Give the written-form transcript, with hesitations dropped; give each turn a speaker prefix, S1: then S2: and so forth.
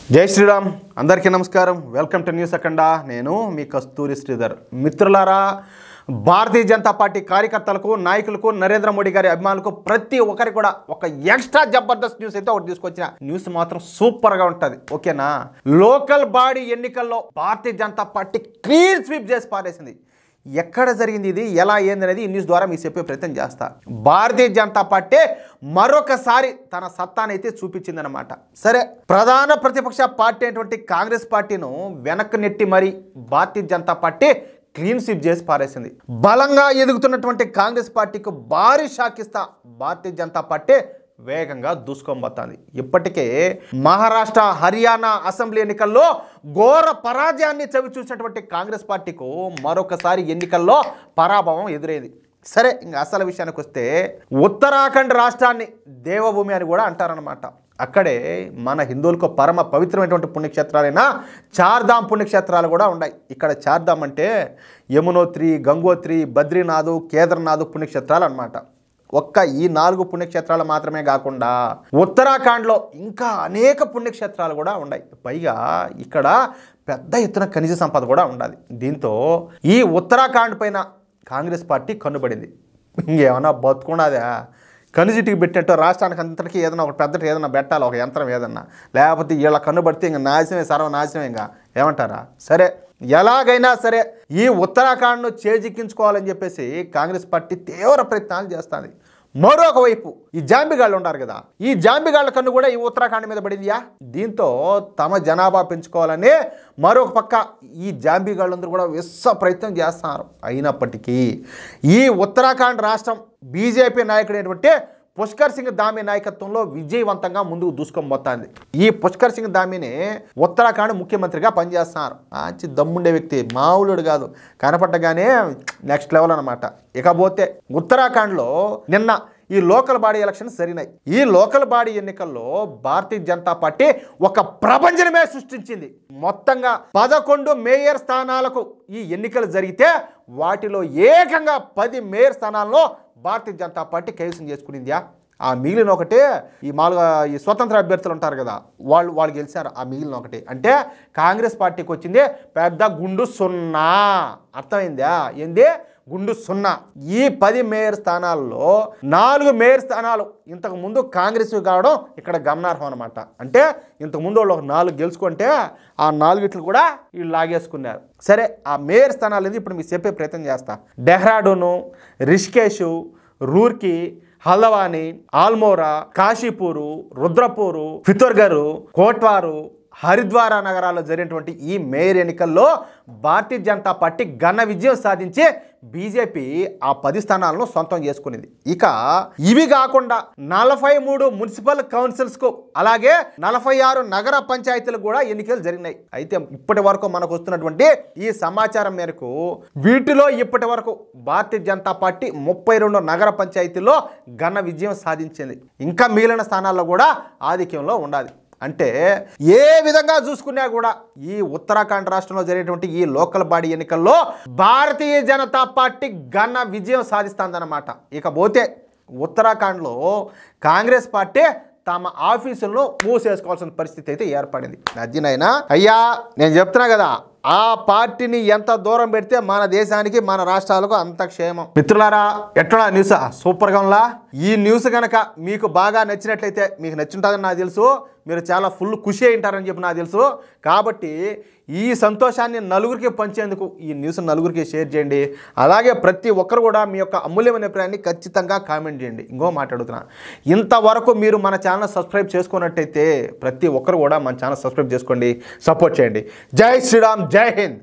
S1: జై శ్రీరామ్ అందరికీ నమస్కారం వెల్కమ్ టు న్యూస్ అఖండ నేను మీ కస్తూరి శ్రీధర్ మిత్రులారా భారతీయ జనతా పార్టీ కార్యకర్తలకు నాయకులకు నరేంద్ర మోడీ గారి అభిమానులకు ప్రతి ఒక్కరికి కూడా ఒక ఎక్స్ట్రా జబర్దస్త్ న్యూస్ అయితే ఒకటి తీసుకొచ్చిన న్యూస్ మాత్రం సూపర్ గా ఉంటది ఓకేనా లోకల్ బాడీ ఎన్నికల్లో Bharatiya Janata party clean sweep చేసి పారేసింది ఎక్కడ జరిగింది ఇది ఎలా ఏంది అనేది ఈ న్యూస్ ద్వారా మీకు చెప్పే ప్రయత్నం చేస్తా భారతీయ జనతా పార్టీ మరొకసారి తన సత్తానైతే చూపించిందనమాట సరే ప్రధాన ప్రతిపక్ష పార్టీ అయినటువంటి కాంగ్రెస్ పార్టీను వెనక్కి నెట్టి మరి Bharatiya Janata party clean sweep చేసి పారేసింది బలంగా ఎదుగుతున్నటువంటి కాంగ్రెస్ పార్టీకి భారీ షాక్ ఇస్తా భారతీయ జనతా పార్టీ వేగంగా దూసుకొనిపోతుంది ఇప్పటికే మహారాష్ట్ర హర్యానా అసెంబ్లీ ఎన్నికల్లో ఘోర పరాజయాన్ని చవి చూసినటువంటి కాంగ్రెస్ పార్టీకు మరొకసారి ఎన్నికల్లో పరాభవం ఎదురైంది సరే ఇంకా అసలు విషయానికి వస్తే ఉత్తరాఖండ్ రాష్ట్రాన్ని దేవభూమి అని కూడా అంటారనమాట అక్కడే మన హిందువులకు పరమ పవిత్రమైనటువంటి పుణ్యక్షేత్రాలైన చార్ధామ్ పుణ్యక్షేత్రాలు కూడా ఉన్నాయి ఇక్కడ చార్ధామ్ అంటే యమునోత్రి గంగోత్రి బద్రీనాథ్ కేదార్నాథ్ పుణ్యక్షేత్రాలు అన్నమాట ఒక్క ఈ 4 పుణ్యక్షేత్రాలు మాత్రమే కాకుండా ఉత్తరాఖండ్లో ఇంకా అనేక పుణ్యక్షేత్రాలు కూడా ఉన్నాయి పైగా ఇక్కడ పెద్ద ఎత్తున ఖనిజ సంపద కూడా ఉండాలి దీంతో ఈ ఉత్తరాఖండ్ పైన కాంగ్రెస్ పార్టీ కన్నుబడింది ఇంకేమన్నా బతుకున్నదా కనుజిటికి పెట్టినట్టు రాష్ట్రానికి అంతటికీ ఏదైనా ఒక పెద్దటి ఏదైనా పెట్టాలి ఒక యంత్రం ఏదన్నా లేకపోతే వీళ్ళ కన్నుబడితే ఇంకా నాశనమే సర్వనాశనమే ఇంకా ఏమంటారా సరే ఎలాగైనా సరే ఈ ఉత్తరాఖండ్ను చేజిక్కించుకోవాలని చెప్పేసి కాంగ్రెస్ పార్టీ తీవ్ర ప్రయత్నాలు చేస్తుంది మరొక వైపు ఈ జాంబిగాళ్ళు ఉంటారు కదా ఈ జాంబిగాళ్ళ కన్ను కూడా ఈ ఉత్తరాఖండ్ మీద పడిందియా దీంతో తమ జనాభా పెంచుకోవాలని మరొక పక్క ఈ జాంబిగాళ్ళందరూ కూడా విశ్వ ప్రయత్నం చేస్తున్నారు అయినప్పటికీ ఈ ఉత్తరాఖండ్ రాష్ట్రం బీజేపీ నాయకుడైనటువంటి పుష్కర్ సింగ్ ధామీ నాయకత్వంలో విజయవంతంగా ముందుకు దూసుకొని ఈ పుష్కర్ సింగ్ ధామీని ఉత్తరాఖండ్ ముఖ్యమంత్రిగా పనిచేస్తున్నారు మంచి దమ్ముండే వ్యక్తి మామూలుడు కాదు కనపట్టగానే నెక్స్ట్ లెవెల్ అనమాట ఇకపోతే ఉత్తరాఖండ్లో నిన్న ఈ లోకల్ బాడీ ఎలక్షన్స్ జరిగినాయి ఈ లోకల్ బాడీ ఎన్నికల్లో భారతీయ జనతా పార్టీ ఒక ప్రపంచమే సృష్టించింది మొత్తంగా 11 మేయర్ స్థానాలకు ఈ ఎన్నికలు జరిగితే వాటిలో ఏకంగా 10 మేయర్ స్థానాల్లో భారతీయ జనతా పార్టీ కైవసం చేసుకునిందా ఆ మిగిలిన ఒకటే ఈ మామూలుగా ఈ స్వతంత్ర అభ్యర్థులు ఉంటారు కదా వాళ్ళు గెలిచారు ఆ మిగిలిన ఒకటి అంటే కాంగ్రెస్ పార్టీకి వచ్చింది పెద్ద గుండు 0 అర్థమైందా ఏంది గుండు 0 ఈ 10 మేయర్ స్థానాల్లో 4 మేయర్ స్థానాలు ఇంతకు ముందు కాంగ్రెస్ కావడం ఇక్కడ గమనార్హం అనమాట అంటే ఇంతకుముందు వాళ్ళు ఒక 4 గెలుచుకుంటే ఆ 4 కూడా వీళ్ళు లాగేసుకున్నారు సరే ఆ మేయర్ స్థానాలు అనేది ఇప్పుడు మీకు చెప్పే ప్రయత్నం చేస్తా డెహ్రాడూను రిషికేష్ రూర్కీ హల్ద్వాని ఆల్మోరా కాశీపూరు రుద్రపూరు ఫితోర్గరు కోట్వారు హరిద్వార నగరాల్లో జరిగినటువంటి ఈ మేయర్ ఎన్నికల్లో భారతీయ జనతా పార్టీ ఘన విజయం సాధించి బీజేపీ ఆ 10 స్థానాలను సొంతం చేసుకునేది ఇక ఇవి కాకుండా 43 మున్సిపల్ కౌన్సిల్స్కు అలాగే 46 నగర పంచాయతీలకు కూడా ఎన్నికలు జరిగినాయి అయితే ఇప్పటి వరకు మనకు వస్తున్నటువంటి ఈ సమాచారం మేరకు వీటిలో ఇప్పటి వరకు భారతీయ జనతా పార్టీ 32 నగర పంచాయతీల్లో ఘన విజయం సాధించింది ఇంకా మిగిలిన స్థానాల్లో కూడా ఆధిక్యంలో ఉండాలి అంటే ఏ విధంగా చూసుకున్నా కూడా ఈ ఉత్తరాఖండ్ రాష్ట్రంలో జరిగేటువంటి ఈ లోకల్ బాడీ ఎన్నికల్లో భారతీయ జనతా పార్టీ ఘన విజయం సాధిస్తుందన్నమాట ఇకపోతే ఉత్తరాఖండ్లో కాంగ్రెస్ పార్టీ తమ ఆఫీసులను మూసేసుకోవాల్సిన పరిస్థితి అయితే ఏర్పడింది అదినైనా అయ్యా నేను చెప్తున్నా కదా ఆ పార్టీని ఎంత దూరం పెడితే మన దేశానికి మన రాష్ట్రాలకు అంత క్షేమం మిత్రులారా ఎట్లా న్యూస్ సూపర్గా ఉందా ఈ న్యూస్ కనుక మీకు బాగా నచ్చినట్లయితే మీకు నచ్చుంటుందని నాకు తెలుసు మీరు చాలా ఫుల్ ఖుషి అయి ఉంటారని చెప్పి నాకు తెలుసు కాబట్టి ఈ సంతోషాన్ని నలుగురికి పంచేందుకు ఈ న్యూస్ నలుగురికి షేర్ చేయండి అలాగే ప్రతి ఒక్కరు కూడా మీ యొక్క అమూల్యమైన అభిప్రాయాన్ని ఖచ్చితంగా కామెంట్ చేయండి ఇంకో మాట్లాడుతున్నా ఇంతవరకు మీరు మన ఛానల్ సబ్స్క్రైబ్ చేసుకున్నట్టయితే ప్రతి ఒక్కరు కూడా మన ఛానల్ సబ్స్క్రైబ్ చేసుకోండి సపోర్ట్ చేయండి జై శ్రీరామ్ జై హింద్